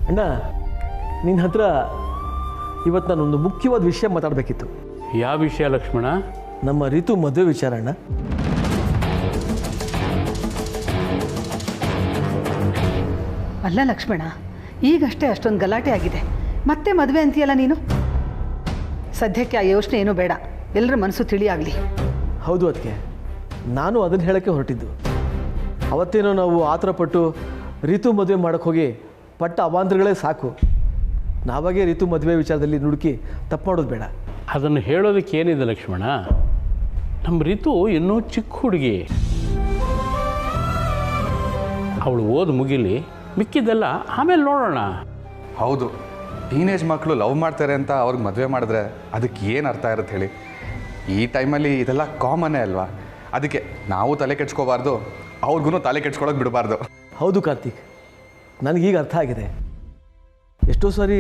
ಅಣ್ಣ, ನಿನ್ನ ಹತ್ರ ಇವತ್ತು ನಾನೊಂದು ಮುಖ್ಯವಾದ ವಿಷಯ ಮಾತಾಡಬೇಕಿತ್ತು. ಯಾವ ವಿಷಯ ಲಕ್ಷ್ಮಣ? ನಮ್ಮ ರಿತು ಮದುವೆ ವಿಚಾರ ಅಣ್ಣ. ಅಲ್ಲ ಲಕ್ಷ್ಮಣ, ಈಗಷ್ಟೇ ಅಷ್ಟೊಂದು ಗಲಾಟೆ ಆಗಿದೆ, ಮತ್ತೆ ಮದುವೆ ಅಂತೀಯಲ್ಲ ನೀನು. ಸದ್ಯಕ್ಕೆ ಆ ಯೋಚನೆ ಏನೂ ಬೇಡ, ಎಲ್ಲರ ಮನಸ್ಸು ತಿಳಿಯಾಗಲಿ. ಹೌದು, ಅದಕ್ಕೆ ನಾನು ಅದನ್ನು ಹೇಳೋಕ್ಕೆ ಹೊರಟಿದ್ದು. ಅವತ್ತೇನೋ ನಾವು ಆತುರಪಟ್ಟು ರಿತು ಮದುವೆ ಮಾಡೋಕ್ಕೆ ಹೋಗಿ ಪಟ್ಟ ಅವಾಂತರಗಳೇ ಸಾಕು. ನಾವಾಗೇ ರಿತು ಮದುವೆ ವಿಚಾರದಲ್ಲಿ ನುಡುಕಿ ತಪ್ಪು ಮಾಡೋದು ಬೇಡ. ಅದನ್ನು ಹೇಳೋದಕ್ಕೆ ಏನಿದೆ ಲಕ್ಷ್ಮಣ? ನಮ್ಮ ರಿತು ಇನ್ನೂ ಚಿಕ್ಕ ಹುಡುಗಿ, ಅವಳು ಓದು ಮುಗಿಲಿ, ಮಿಕ್ಕಿದ್ದೆಲ್ಲ ಆಮೇಲೆ ನೋಡೋಣ. ಹೌದು, ಟೀನೇಜ್ ಮಕ್ಕಳು ಲವ್ ಮಾಡ್ತಾರೆ ಅಂತ ಅವ್ರಿಗೆ ಮದುವೆ ಮಾಡಿದ್ರೆ ಅದಕ್ಕೆ ಏನು ಅರ್ಥ ಇರುತ್ತೆ ಹೇಳಿ? ಈ ಟೈಮಲ್ಲಿ ಇದೆಲ್ಲ ಕಾಮನ್ನೇ ಅಲ್ವಾ? ಅದಕ್ಕೆ ನಾವು ತಲೆ ಕೆಡ್ಸ್ಕೋಬಾರ್ದು, ಅವ್ರಿಗೂ ತಲೆ ಕೆಡ್ಸ್ಕೊಳಕ್ಕೆ ಬಿಡಬಾರ್ದು. ಹೌದು ಕಾರ್ತಿಕ್, ನನಗೀಗ ಅರ್ಥ ಆಗಿದೆ. ಎಷ್ಟೋ ಸಾರಿ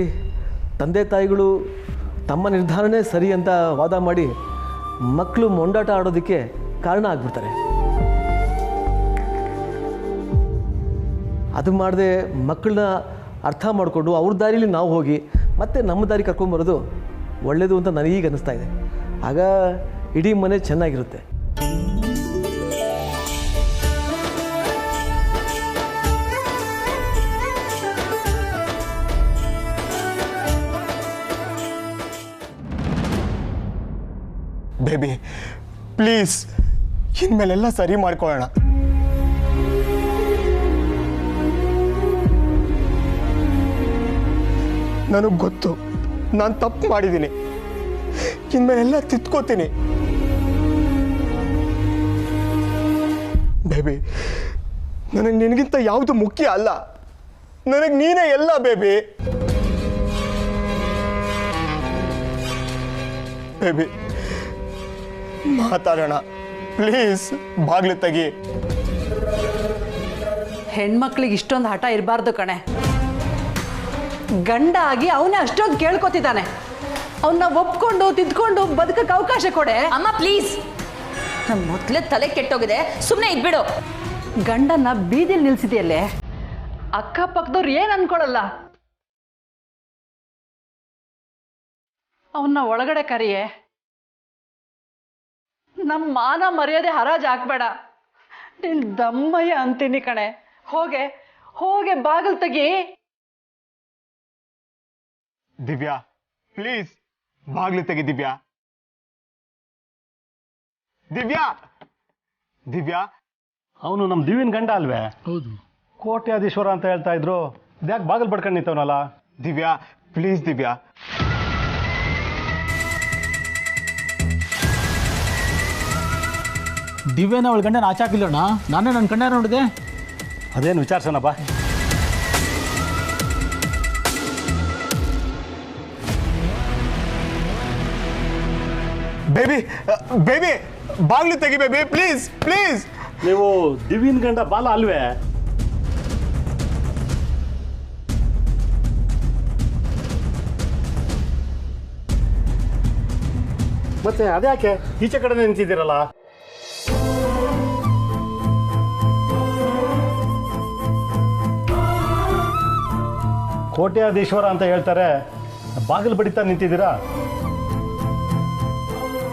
ತಂದೆ ತಾಯಿಗಳು ತಮ್ಮ ನಿರ್ಧಾರನೇ ಸರಿ ಅಂತ ವಾದ ಮಾಡಿ ಮಕ್ಕಳು ಮೊಂಡಾಟ ಆಡೋದಕ್ಕೆ ಕಾರಣ ಆಗ್ಬಿಡ್ತಾರೆ. ಅದು ಮಾಡದೆ ಮಕ್ಕಳನ್ನ ಅರ್ಥ ಮಾಡಿಕೊಂಡು ಅವ್ರ ದಾರಿಲಿ ನಾವು ಹೋಗಿ ಮತ್ತೆ ನಮ್ಮ ದಾರಿ ಕರ್ಕೊಂಬರೋದು ಒಳ್ಳೆಯದು ಅಂತ ನನಗೀಗ ಅನ್ನಿಸ್ತಾ ಇದೆ. ಆಗ ಇಡೀ ಮನೆ ಚೆನ್ನಾಗಿರುತ್ತೆ. ಬೇಬಿ ಪ್ಲೀಸ್, ಇನ್ಮೇಲೆಲ್ಲ ಸರಿ ಮಾಡ್ಕೊಳ್ಳೋಣ. ನನಗೆ ಗೊತ್ತು ನಾನು ತಪ್ಪು ಮಾಡಿದ್ದೀನಿ, ಇನ್ಮೇಲೆಲ್ಲ ತಿದ್ಕೋತೀನಿ. ಬೇಬಿ, ನನಗೆ ನಿನಗಿಂತ ಯಾವುದು ಮುಖ್ಯ ಅಲ್ಲ, ನನಗೆ ನೀನೇ ಎಲ್ಲ ಬೇಬಿ. ಬೇಬಿ ಮಾತಾಡೋಣ ಪ್ಲೀಸ್, ಬಾಗ್ಲು ತೆಗಿ. ಹೆಣ್ಮಕ್ಳಿಗೆ ಇಷ್ಟೊಂದು ಹಠ ಇರಬಾರ್ದು ಕಣೆ. ಗಂಡ ಆಗಿ ಅವನೇ ಅಷ್ಟೊಂದು ಕೇಳ್ಕೊತಿದ್ದಾನೆ, ಅವನ್ನ ಒಪ್ಕೊಂಡು ತಿದ್ಕೊಂಡು ಬದುಕಕ್ಕೆ ಅವಕಾಶ ಕೊಡೆ. ಅಮ್ಮ ಪ್ಲೀಸ್, ನನ್ನ ಮೊದಲೇ ತಲೆ ಕೆಟ್ಟೋಗಿದೆ, ಸುಮ್ಮನೆ ಇದ್ಬಿಡು. ಗಂಡನ್ನ ಬೀದಿಲಿ ನಿಲ್ಸಿದೆಯಲ್ಲೇ, ಅಕ್ಕಪಕ್ಕದವ್ರು ಏನು ಅನ್ಕೊಳ್ಳಲ್ಲ. ಅವನ್ನ ಒಳಗಡೆ ಕರಿಯೇ. ನಮ್ಮ ಮಾನ ಮರ್ಯಾದೆ ಹರಾಜು ಹಾಕ್ಬೇಡ. ನೀನ್ ದಮ್ಮಯ್ಯ ಅಂತೀನಿ ಕಣೆ. ಹೋಗೆ ಹೋಗೆ ಬಾಗಿಲು ತೆಗಿ. ದಿವ್ಯಾ ಪ್ಲೀಸ್, ಬಾಗ್ಲು ತೆಗಿ ದಿವ್ಯಾ. ದಿವ್ಯಾ ದಿವ್ಯಾ ಅವನು ನಮ್ಮ ದಿವ್ಯನ ಗಂಡ ಅಲ್ವೇ? ಹೌದು. ಕೋಟ್ಯಾಧೀಶ್ವರ ಅಂತ ಹೇಳ್ತಾ ಇದ್ರು, ಯಾಕೆ ಬಾಗಿಲು ಪಡ್ಕೊಂಡು ನಿಂತವನಲ್ಲ? ದಿವ್ಯಾ ಪ್ಲೀಸ್ ದಿವ್ಯಾ. ದಿವ್ಯನ ಅವಳ ಗಂಡನ ಆಚಾಕಿಲ್ಲಣ್ಣ, ನಾನೇ ನನ್ನ ಕಣ್ಣ ನೋಡಿದೆ. ಅದೇನು ವಿಚಾರಿಸೋಣ ಬಾ. ಬೇಬಿ ಬೇಬಿ ಬಾಗ್ಲು ತೆಗಿ ಬೇಬಿ ಪ್ಲೀಸ್ ಪ್ಲೀಸ್. ನೀವು ದಿವ್ಯನ ಗಂಡ ಬಾಲ ಅಲ್ವೇ? ಮತ್ತೆ ಅದ್ಯಾಕೆ ಈಚೆ ಕಡೆ ನಿಂತಿದ್ದೀರಲ್ಲ? ಕೋಟ್ಯಾಧೀಶ್ವರ ಅಂತ ಹೇಳ್ತಾರೆ, ಬಾಗಿಲು ಬಡಿತಾ ನಿಂತಿದ್ದೀರಾ?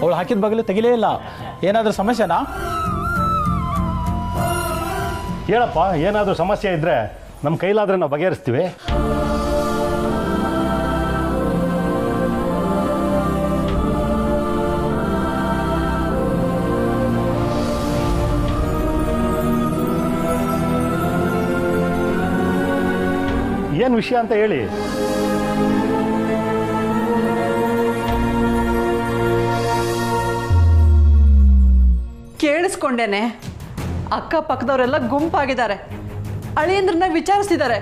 ಅವಳು ಹಾಕಿದ ಬಾಗಿಲು ತೆಗಿಲೇ ಇಲ್ಲ. ಏನಾದರೂ ಸಮಸ್ಯೆನಾ? ಹೇಳಪ್ಪ, ಏನಾದರೂ ಸಮಸ್ಯೆ ಇದ್ದರೆ ನಮ್ಮ ಕೈಲಾದರೆ ನಾವು ಬಗೆಹರಿಸ್ತೀವಿ. ಏನು ವಿಷಯ ಅಂತ ಹೇಳಿ. ಕೇಳಿಸ್ಕೊಂಡೇನೆ, ಅಕ್ಕಪಕ್ಕದವರೆಲ್ಲ ಗುಂಪಾಗಿದ್ದಾರೆ, ಅಳಿಯಂದ್ರನ್ನ ವಿಚಾರಿಸ್ತಿದ್ದಾರೆ.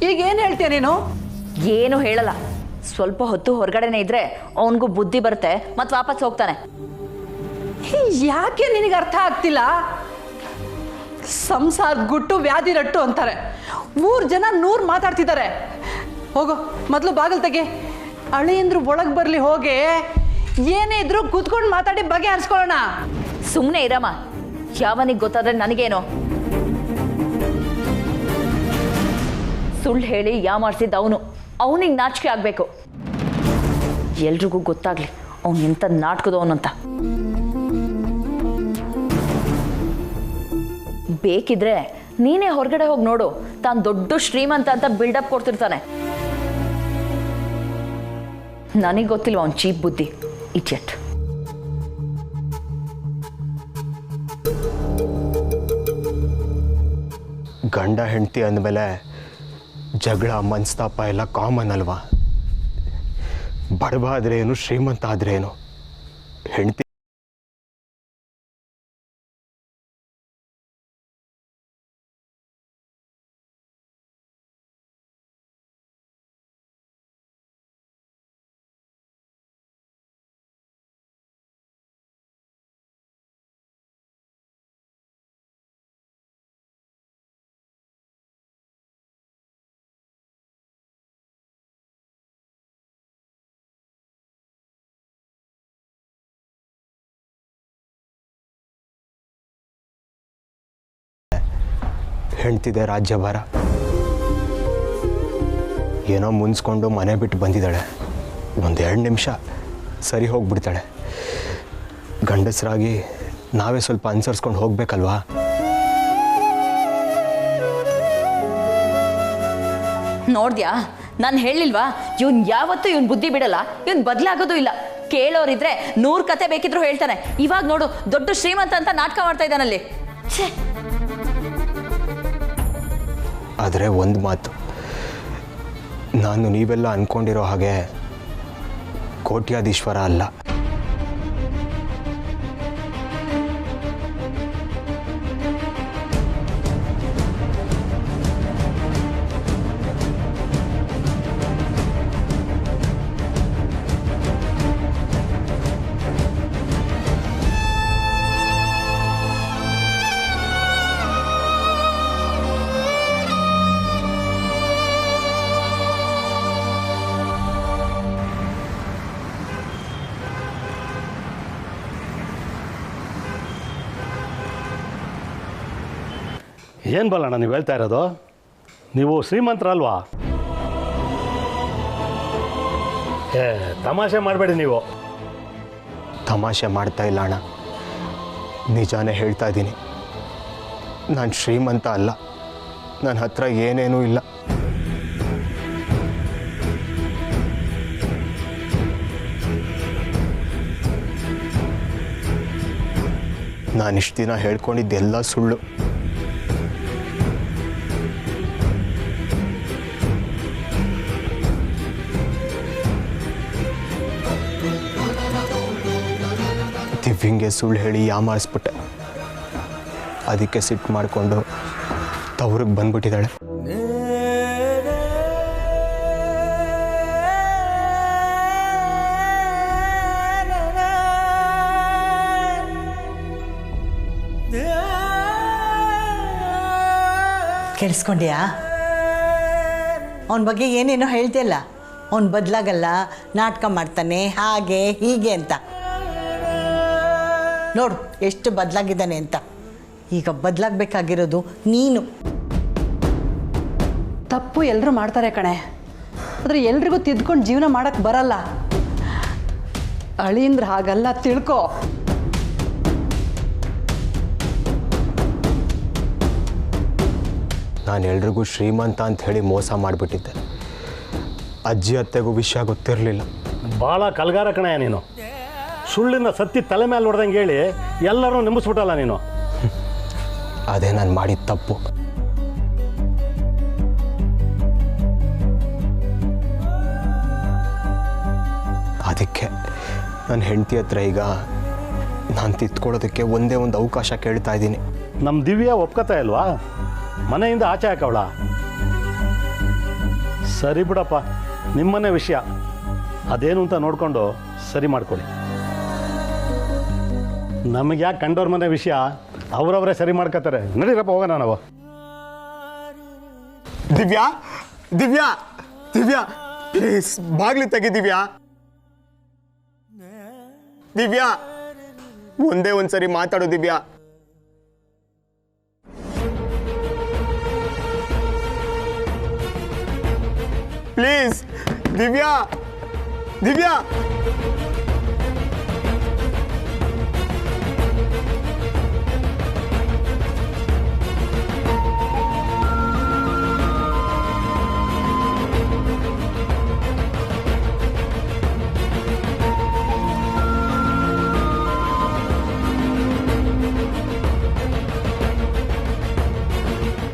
ಈಗ ಏನು ಹೇಳ್ತೀಯ ನೀನು? ಏನು ಹೇಳಲ್ಲ. ಸ್ವಲ್ಪ ಹೊತ್ತು ಹೊರಗಡೆನೆ ಇದ್ರೆ ಅವನಿಗೂ ಬುದ್ಧಿ ಬರುತ್ತೆ, ಮತ್ತೆ ವಾಪಸ್ ಹೋಗ್ತಾನೆ. ಯಾಕೆ ನಿನಗೆ ಅರ್ಥ ಆಗ್ತಿಲ್ಲ? ಸಂಸಾರ ಗುಟ್ಟು ವ್ಯಾಧಿ ರಟ್ಟು ಅಂತಾರೆ. 3 ಜನ 100 ಮಾತಾಡ್ತಿದ್ದಾರೆ. ಹೋಗೋ, ಮೊದಲು ಬಾಗಿಲು ತೆಗೆ. ಅಳಿಯಂದ್ರು ಒಳಗೆ ಬರಲಿ. ಹೋಗಿ ಏನೇ ಇದ್ರು ಕೂತ್ಕೊಂಡು ಮಾತಾಡಿ ಬಗೆಹರಿಸ್ಕೊಳ್ಳೋಣ. ಸುಮ್ಮನೆ ಇರಮ್ಮ, ಯಾವನಿಗೆ ಗೊತ್ತಾದ್ರೆ ನನಗೇನು? ಸುಳ್ಳು ಹೇಳಿ ಯಾಮಾರಿಸಿದ್ದು ಅವನಿಗೆ ನಾಚಿಕೆ ಆಗಬೇಕು. ಎಲ್ರಿಗೂ ಗೊತ್ತಾಗ್ಲಿ ಅವನು ಎಂಥ ನಾಟಕದವನಂತ. ಬೇಕಿದ್ರೆ ನೀನೇ ಹೊರಗಡೆ ಹೋಗಿ ನೋಡು, ತಾನು ದೊಡ್ಡ ಶ್ರೀಮಂತ ಅಂತ ಬಿಲ್ಡಪ್ ಕೊಡ್ತಿರ್ತಾನೆ. ನನಗೆ ಗೊತ್ತಿಲ್ವ ಅವನ ಚೀಪ್ ಬುದ್ಧಿ, ಇಡಿಯಟ್. ಗಂಡ ಹೆಂಡತಿ ಅಂದಮೇಲೆ ಜಗಳ ಮನಸ್ತಾಪ ಎಲ್ಲ ಕಾಮನ್ ಅಲ್ವಾ? ಬಡವ ಆದರೆ ಏನು, ಶ್ರೀಮಂತ ಆದರೆ ಏನು, ಹೆಂಡತಿ ಹೆಂಡ್ತಿದೆ ರಾಜ್ಯಭಾರ. ಏನೋ ಮುನ್ಸ್ಕೊಂಡು ಮನೆ ಬಿಟ್ಟು ಬಂದಿದ್ದಾಳೆ. 1-2 ನಿಮಿಷ ಸರಿ ಹೋಗ್ಬಿಡ್ತಾಳೆ. ಗಂಡಸರಾಗಿ ನಾವೇ ಸ್ವಲ್ಪ ಅನುಸರಿಸ್ಕೊಂಡು ಹೋಗ್ಬೇಕಲ್ವಾ? ನೋಡ್ದ್ಯಾ, ನಾನು ಹೇಳಿಲ್ವಾ ಇವನ್ ಯಾವತ್ತೂ ಇವನ್ ಬುದ್ಧಿ ಬಿಡಲ್ಲ, ಇವನ್ ಬದಲಾಗೋದು ಇಲ್ಲ. ಕೇಳೋರಿದ್ರೆ 100 ಕತೆ ಬೇಕಿದ್ರು ಹೇಳ್ತಾನೆ. ಇವಾಗ ನೋಡು, ದೊಡ್ಡ ಶ್ರೀಮಂತ ಅಂತ ನಾಟಕ ಮಾಡ್ತಾ ಇದ್ದಾನಲ್ಲಿ. ಆದರೆ ಒಂದು ಮಾತು, ನಾನು ನೀವೆಲ್ಲ ಅಂದ್ಕೊಂಡಿರೋ ಹಾಗೆ ಕೋಟ್ಯಾಧೀಶ್ವರ ಅಲ್ಲ. ಏನು ಬಲ್ಲಣ್ಣ ನೀವು ಹೇಳ್ತಾ ಇರೋದು? ನೀವು ಶ್ರೀಮಂತರಲ್ವಾ? ತಮಾಷೆ ಮಾಡಬೇಡಿ ನೀವು. ತಮಾಷೆ ಮಾಡ್ತಾ ಇಲ್ಲ ಅಣ್ಣ, ನಿಜಾನೇ ಹೇಳ್ತಾ ಇದ್ದೀನಿ. ನಾನು ಶ್ರೀಮಂತ ಅಲ್ಲ, ನನ್ನ ಹತ್ರ ಏನೇನೂ ಇಲ್ಲ. ನಾನಿಷ್ಟು ದಿನ ಹೇಳ್ಕೊಂಡಿದ್ದೆಲ್ಲ ಸುಳ್ಳು. ದಿವ್ಯಂಗೆ ಸುಳ್ಳು ಹೇಳಿ ಯಾಮಾರಿಸ್ಬಿಟ್ಟೆ. ಅದಕ್ಕೆ ಸಿಟ್ಟು ಮಾಡಿಕೊಂಡು ತವ್ರಿಗೆ ಬಂದ್ಬಿಟ್ಟಿದ್ದಾಳೆ. ಕೇಳಿಸ್ಕೊಂಡ್ಯಾ? ಅವನ ಬಗ್ಗೆ ಏನೇನೋ ಹೇಳ್ತಿಯಲ್ಲ, ಅವನು ಬದಲಾಗಲ್ಲ, ನಾಟಕ ಮಾಡ್ತಾನೆ, ಹಾಗೆ ಹೀಗೆ ಅಂತ. ನೋಡು ಎಷ್ಟು ಬದಲಾಗಿದ್ದಾನೆ ಅಂತ. ಈಗ ಬದಲಾಗಬೇಕಾಗಿರೋದು ನೀನು. ತಪ್ಪು ಎಲ್ಲರೂ ಮಾಡ್ತಾರೆ ಕಣೆ, ಆದರೆ ಎಲ್ರಿಗೂ ತಿದ್ಕೊಂಡು ಜೀವನ ಮಾಡೋಕ್ಕೆ ಬರಲ್ಲ. ಅಳಿಂದ್ರ ಹಾಗಲ್ಲ, ತಿಳ್ಕೊ. ನಾನು ಎಲ್ರಿಗೂ ಶ್ರೀಮಂತ ಅಂತ ಹೇಳಿ ಮೋಸ ಮಾಡಿಬಿಟ್ಟಿದ್ದೆ. ಅಜ್ಜಿ ಅತ್ತೆಗೂ ವಿಷಯ ಗೊತ್ತಿರಲಿಲ್ಲ. ಭಾಳ ಕಲ್ಗಾರ ಕಣಯ್ಯ ನೀನು. ಸುಳ್ಳಿನ ಸತ್ತಿ ತಲೆ ಮೇಲೆ ಹೊಡೆದಂಗೆ ಹೇಳಿ ಎಲ್ಲರೂ ನಂಬಿಸ್ಬಿಟ್ಟಲ್ಲ ನೀನು. ಅದೇ ನಾನು ಮಾಡಿದ ತಪ್ಪು. ಅದಕ್ಕೆ ನನ್ನ ಹೆಂಡತಿ ಹತ್ರ ಈಗ ನಾನು ತಿತ್ಕೊಳ್ಳೋದಕ್ಕೆ ಒಂದೇ ಒಂದು ಅವಕಾಶ ಕೇಳ್ತಾ ಇದ್ದೀನಿ. ನಮ್ಮ ದಿವ್ಯ ಒಪ್ಕೋತಾ ಇಲ್ವಾ? ಮನೆಯಿಂದ ಆಚೆ ಹಾಕವಳ? ಸರಿ ಬಿಡಪ್ಪ, ನಿಮ್ಮನೆ ವಿಷಯ ಅದೇನು ಅಂತ ನೋಡಿಕೊಂಡು ಸರಿ ಮಾಡ್ಕೊಳ್ಳಿ. ನಮಗೆ ಯಾಕೆ ಕಂಡೋರ್ ಮನೆ ವಿಷಯ ಅವರವರೇ ಸರಿ ಮಾಡ್ಕೋತಾರೆ. ನಡೀರಪ್ಪ, ಹೋಗೋಣ ನಾವು. ದಿವ್ಯಾ, ದಿವ್ಯಾ, ದಿವ್ಯಾ, ಪ್ಲೀಸ್ ಬಾಗ್ಲಿ ತೆಗಿ. ದಿವ್ಯಾ, ದಿವ್ಯಾ, ಒಂದೇ ಒಂದ್ಸರಿ ಮಾತಾಡು Divya. Please Divya Divya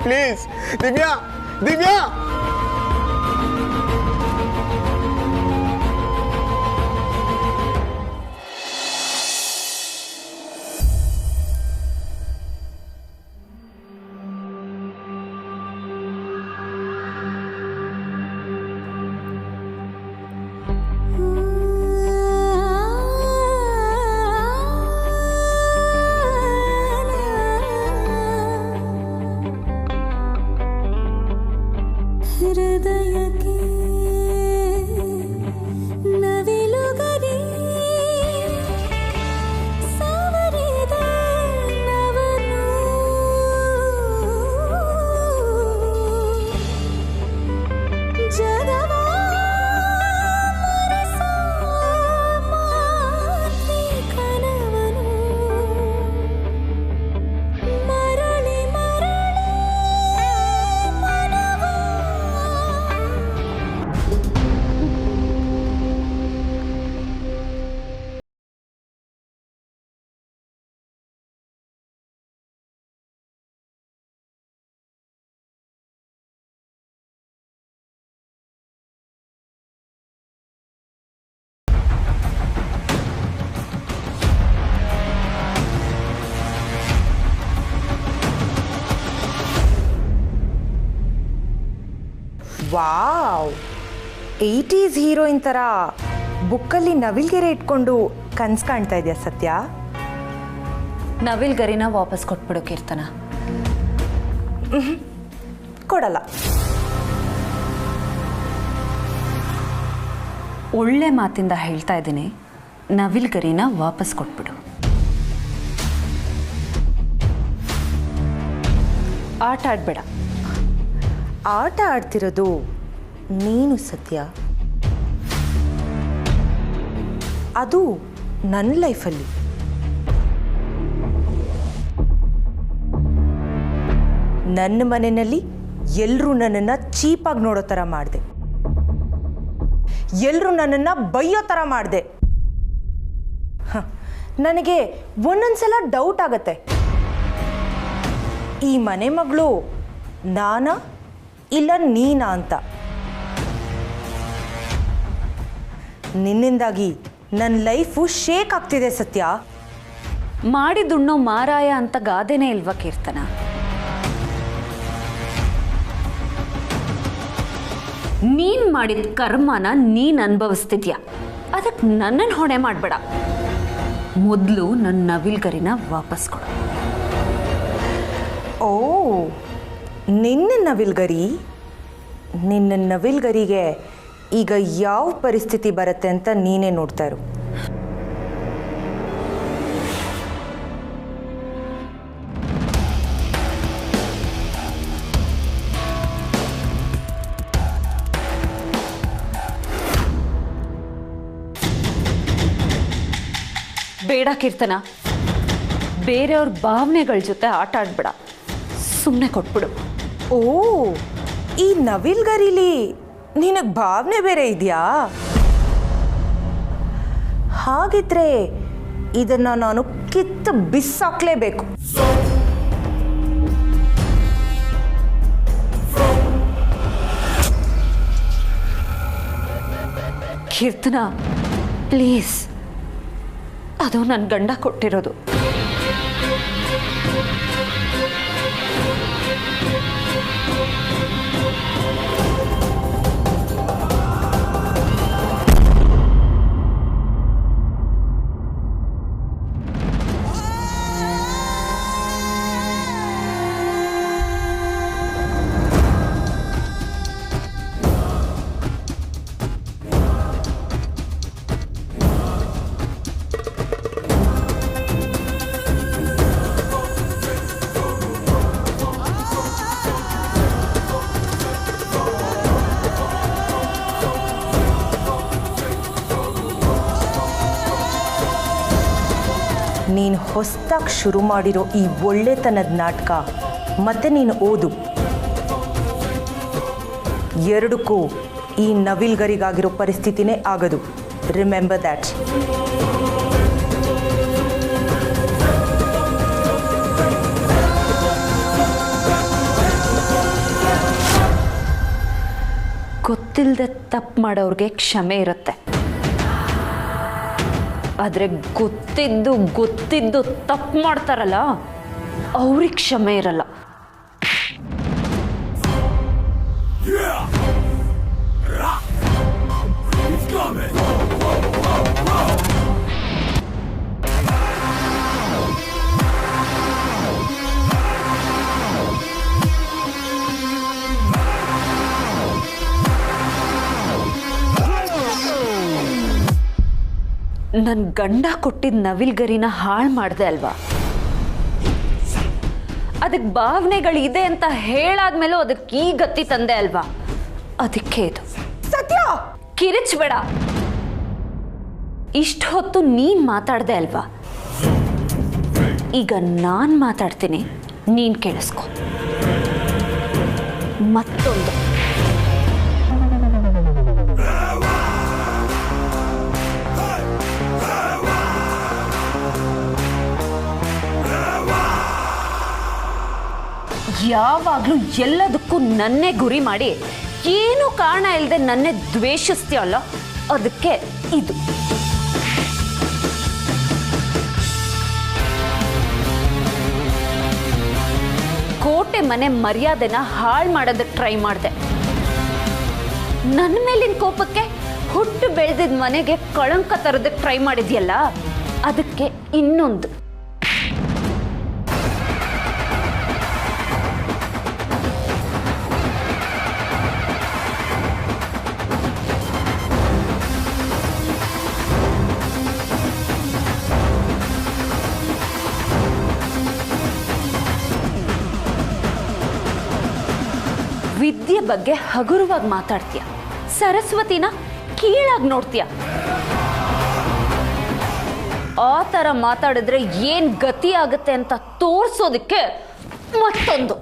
please Divya Divya wow 80s heroine ಥರ ಬುಕ್ಕಲ್ಲಿ ನವಿಲ್ಗೆರೆ ಇಟ್ಕೊಂಡು ಕನ್ಸು ಕಾಣ್ತಾ ಇದೆಯಾ ಸತ್ಯ? ನವಿಲ್ಗರಿನ ವಾಪಸ್ ಕೊಟ್ಬಿಡು ಕೀರ್ತನ. ಕೊಡಲ್ಲ. ಒಳ್ಳೆ ಮಾತಿಂದ ಹೇಳ್ತಾ ಇದ್ದೀನಿ, ನವಿಲ್ಗರಿನ ವಾಪಸ್ ಕೊಟ್ಬಿಡು. ಆಟ ಆಡಬೇಡ. ಆಟ ಆಡ್ತಿರೋದು ನೀನು ಸತ್ಯ. ಅದು ನನ್ನ ಲೈಫಲ್ಲಿ. ನನ್ನ ಮನೆಯಲ್ಲಿ ಎಲ್ಲರೂ ನನ್ನನ್ನು ಚೀಪಾಗಿ ನೋಡೋ ಥರ ಮಾಡಿದೆ. ಎಲ್ಲರೂ ನನ್ನನ್ನು ಬೈಯೋ ಥರ ಮಾಡಿದೆ. ನನಗೆ ಒಂದೊಂದ್ಸಲ ಡೌಟ್ ಆಗತ್ತೆ, ಈ ಮನೆ ಮಗಳು ನಾನಾ ಇಲ್ಲ ನೀನಾ ಅಂತ. ನಿನ್ನಿಂದಾಗಿ ನನ್ನ ಲೈಫು ಶೇಕ್ ಆಗ್ತಿದೆ ಸತ್ಯ. ಮಾಡಿದುಣ್ಣೋ ಮಾರಾಯ ಅಂತ ಗಾದೆನೇ ಇಲ್ವಾ ಕೀರ್ತನ? ನೀನ್ ಮಾಡಿದ ಕರ್ಮನ ನೀನ್ ಅನುಭವಿಸ್ತಿದ್ಯಾ, ಅದಕ್ಕೆ ನನ್ನನ್ನು ಹೊಣೆ ಮಾಡಬೇಡ. ಮೊದಲು ನನ್ನ ನವಿಲ್ಗರಿನ ವಾಪಸ್ ಕೊಡು. ಓ, ನಿನ್ನ ನವಿಲ್ಗರಿ. ನಿನ್ನ ನವಿಲ್ಗರಿಗೆ ಈಗ ಯಾವ ಪರಿಸ್ಥಿತಿ ಬರುತ್ತೆ ಅಂತ ನೀನೇ ನೋಡ್ತಾ ಇರು. ಬೇಡ ಕೀರ್ತನ, ಬೇರೆಯವ್ರ ಭಾವನೆಗಳ ಜೊತೆ ಆಟ ಆಡ್ಬೇಡ, ಸುಮ್ಮನೆ ಕೊಟ್ಬಿಡು. ಓ, ಈ ನವಿಲ್ಗರಿಲಿ ನಿನಗೆ ಭಾವನೆ ಬೇರೆ ಇದೆಯಾ? ಹಾಗಿದ್ರೆ ಇದನ್ನು ನಾನು ಕಿತ್ತು ಬಿಸಾಕ್ಲೇಬೇಕು. ಕೀರ್ತನ ಪ್ಲೀಸ್, ಅದು ನನ್ನ ಗಂಡ ಕೊಟ್ಟಿರೋದು. ನೀನು ಹೊಸದಾಗಿ ಶುರು ಮಾಡಿರೋ ಈ ಒಳ್ಳೆತನದ ನಾಟಕ ಮತ್ತೆ ನೀನು ಓದು. ಎರಡಕ್ಕೂ ಈ ನವಿಲ್ಗರಿಗಾಗಿರೋ ಪರಿಸ್ಥಿತಿನೇ ಆಗದು. Remember that. ಗೊತ್ತಿಲ್ಲದೆ ತಪ್ಪು ಮಾಡೋರಿಗೆ ಕ್ಷಮೆ ಇರುತ್ತೆ, ಆದರೆ ಗೊತ್ತಿದ್ದು ತಪ್ಪು ಮಾಡ್ತಾರಲ್ಲ ಅವ್ರಿಗೆ ಕ್ಷಮೆ ಇರಲ್ಲ. ನನ್ನ ಗಂಡ ಕೊಟ್ಟಿದ್ದ ನವಿಲ್ಗರಿನ ಹಾಳು ಮಾಡಿದೆ ಅಲ್ವಾ? ಅದಕ್ಕೆ ಭಾವನೆಗಳಿದೆ ಅಂತ ಹೇಳಾದ್ಮೇಲೂ ಅದಕ್ಕೆ ಈ ಗತಿ ತಂದೆ ಅಲ್ವಾ? ಅದಕ್ಕೆ ಇದು. ಸತ್ಯ, ಕಿರಿಚ್ಬೇಡ. ಇಷ್ಟು ಹೊತ್ತು ನೀನ್ ಮಾತಾಡ್ದೆ ಅಲ್ವಾ? ಈಗ ನಾನು ಮಾತಾಡ್ತೀನಿ, ನೀನ್ ಕೇಳಿಸ್ಕೊ. ಮತ್ತೊಂದು, ಯಾವಾಗಲೂ ಎಲ್ಲದಕ್ಕೂ ನನ್ನೇ ಗುರಿ ಮಾಡಿ ಏನೂ ಕಾರಣ ಇಲ್ಲದೆ ನನ್ನೇ ದ್ವೇಷಿಸ್ತೀಯಲ್ಲ, ಅದಕ್ಕೆ ಇದು. ಕೋಟೆ ಮನೆ ಮರ್ಯಾದೆನ ಹಾಳು ಮಾಡೋದಕ್ಕೆ ಟ್ರೈ ಮಾಡಿದೆ. ನನ್ನ ಮೇಲಿನ ಕೋಪಕ್ಕೆ ಹುಟ್ಟು ಬೆಳೆದಿದ್ದ ಮನೆಗೆ ಕಳಂಕ ತರೋದಕ್ಕೆ ಟ್ರೈ ಮಾಡಿದ್ಯಲ್ಲ, ಅದಕ್ಕೆ ಇನ್ನೊಂದು. ವಿದ್ಯೆ ಬಗ್ಗೆ ಹಗುರವಾಗಿ ಮಾತಾಡ್ತೀಯ, ಸರಸ್ವತಿನ ಕೀಳಾಗಿ ನೋಡ್ತೀಯ. ಆ ಥರ ಮಾತಾಡಿದ್ರೆ ಏನ್ ಗತಿ ಆಗುತ್ತೆ ಅಂತ ತೋರ್ಸೋದಕ್ಕೆ ಮತ್ತೊಂದು.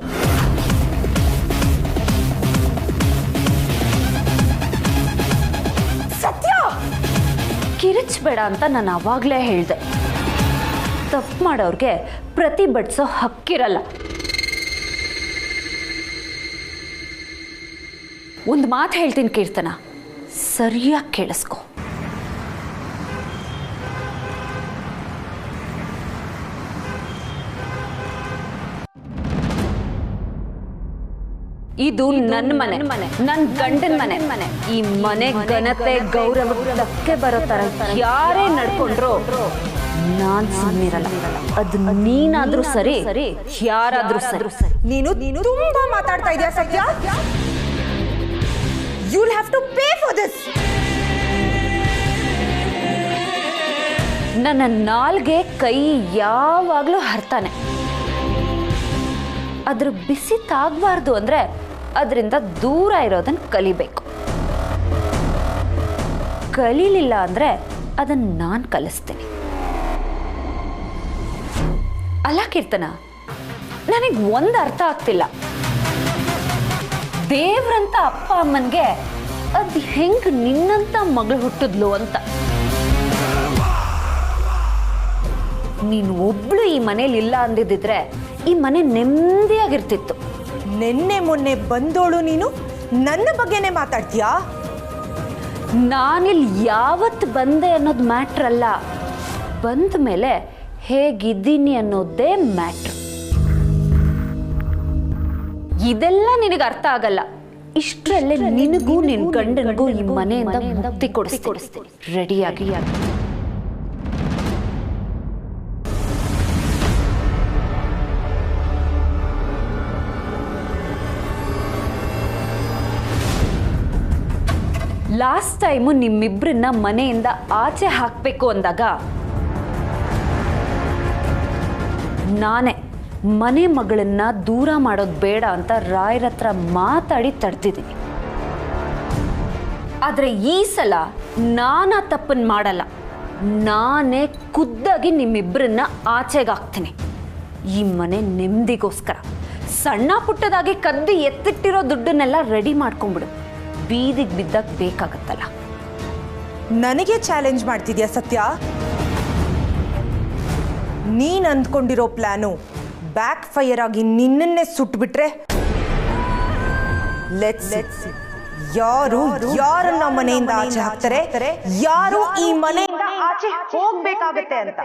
ಸತ್ಯ, ಕಿರಿಚ್ಬೇಡ ಅಂತ ನಾನು ಅವಾಗಲೇ ಹೇಳ್ದೆ. ತಪ್ಪು ಮಾಡೋರ್ಗೆ ಪ್ರತಿಭಟಿಸೋ ಹಕ್ಕಿರಲ್ಲ. ಒಂದು ಮಾತು ಹೇಳ್ತೀನಿ ಕೀರ್ತನ, ಸರಿಯಾಗಿ ಕೇಳಿಸ್ಕೊ. ಇದು ನನ್ನ ಮನೆ, ನನ್ನ ಗಂಡನ ಮನೆ. ಈ ಮನೆ ಘನತೆ ಗೌರವ ಧಕ್ಕೆ ಬರೋ ತರ ಯಾರೇ ನಡ್ಕೊಂಡ್ರು ನಾನ್ ಸುಮ್ಮನಿರಲ್ಲ. ಅದು ನೀನಾದ್ರೂ ಸರಿ, ಯಾರಾದ್ರೂ ಸರಿ. ನೀನು ತುಂಬಾ ಮಾತಾಡ್ತಾ ಇದೀಯ ಸತ್ಯ. You'll have to pay for this. ನನ್ನ ನಾಲ್ಗೆ ಕೈ ಯಾವಾಗಲೂ ಹರ್ತಾನೆ. ಅದ್ರ ಬಿಸಿ ತಾಗಬಾರ್ದು ಅಂದ್ರೆ ಅದರಿಂದ ದೂರ ಇರೋದನ್ನ ಕಲಿಬೇಕು. ಕಲೀಲಿಲ್ಲ ಅಂದ್ರೆ ಅದನ್ನ ನಾನು ಕಲಿಸ್ತೀನಿ. ಅಲ್ಲ ಕೀರ್ತನ, ನನಗೆ ಒಂದು ಅರ್ಥ ಆಗ್ತಿಲ್ಲ. ದೇವ್ರಂತ ಅಪ್ಪ ಅಮ್ಮನ್ಗೆ ಅದು ಹೆಂಗ್ ನಿನ್ನಂತ ಮಗಳು ಹುಟ್ಟಿದ್ಲು ಅಂತ. ನೀನು ಒಬ್ಳು ಈ ಮನೇಲಿ ಇಲ್ಲ ಅಂದಿದ್ರೆ ಈ ಮನೆ ನೆಮ್ಮದಿಯಾಗಿರ್ತಿತ್ತು. ನಿನ್ನೆ ಮೊನ್ನೆ ಬಂದೋಳು ನೀನು ನನ್ನ ಬಗ್ಗೆನೇ ಮಾತಾಡ್ತೀಯಾ? ನಾನಿಲ್ಲಿ ಯಾವತ್ತು ಬಂದೆ ಅನ್ನೋದು ಮ್ಯಾಟ್ರ್ ಅಲ್ಲ, ಬಂದ ಮೇಲೆ ಹೇಗಿದ್ದೀನಿ ಅನ್ನೋದೇ ಮ್ಯಾಟ್ರ್. ಇದೆಲ್ಲ ನಿನಗೆ ಅರ್ಥ ಆಗಲ್ಲ. ಇಷ್ಟರಲ್ಲೇ ನಿನಗೂ ನಿನ್ನ ಗಂಡನಿಗೂ ಈ ಮನೆಯಿಂದ ಮುಕ್ತಿ ಕೊಡಿಸ್ತೀನಿ. ರೆಡಿಯಾಗಿ. ಲಾಸ್ಟ್ ಟೈಮು ನಿಮ್ಮಿಬ್ಬರನ್ನ ಮನೆಯಿಂದ ಆಚೆ ಹಾಕಬೇಕು ಅಂದಾಗ ನಾನೇ ಮನೆ ಮಗಳನ್ನ ದೂರ ಮಾಡೋದು ಬೇಡ ಅಂತ ರಾಯರ ಹತ್ರ ಮಾತಾಡಿ ತಡ್ತಿದ್ದೀನಿ. ಆದರೆ ಈ ಸಲ ನಾನು ಆ ತಪ್ಪನ್ನು ಮಾಡಲ್ಲ. ನಾನೇ ಖುದ್ದಾಗಿ ನಿಮ್ಮಿಬ್ಬರನ್ನ ಆಚೆಗಾಗ್ತೀನಿ. ಈ ಮನೆ ನೆಮ್ಮದಿಗೋಸ್ಕರ ಸಣ್ಣ ಪುಟ್ಟದಾಗಿ ಕದ್ದು ಎತ್ತಿಟ್ಟಿರೋ ದುಡ್ಡನ್ನೆಲ್ಲ ರೆಡಿ ಮಾಡ್ಕೊಂಬಿಡು. ಬೀದಿಗೆ ಬಿದ್ದಾಗ ಬೇಕಾಗತ್ತಲ್ಲ. ನನಗೆ ಚಾಲೆಂಜ್ ಮಾಡ್ತಿದ್ಯಾ ಸತ್ಯ? ನೀನು ಅಂದ್ಕೊಂಡಿರೋ ಪ್ಲಾನು ಬ್ಯಾಕ್ ಫೈರ್ ಆಗಿ ನಿನ್ನನ್ನೇ ಸುಟ್ಬಿಟ್ರೆ ಲೆಟ್ಸ್ ಯಾರು ಯಾರನ್ನ ಮನೆಯಿಂದ ಆಚೆ ಹಾಕ್ತಾರೆ, ಯಾರು ಈ ಮನೆಯಿಂದ ಆಚೆ ಹೋಗ್ಬೇಕಾಗತ್ತೆ ಅಂತ.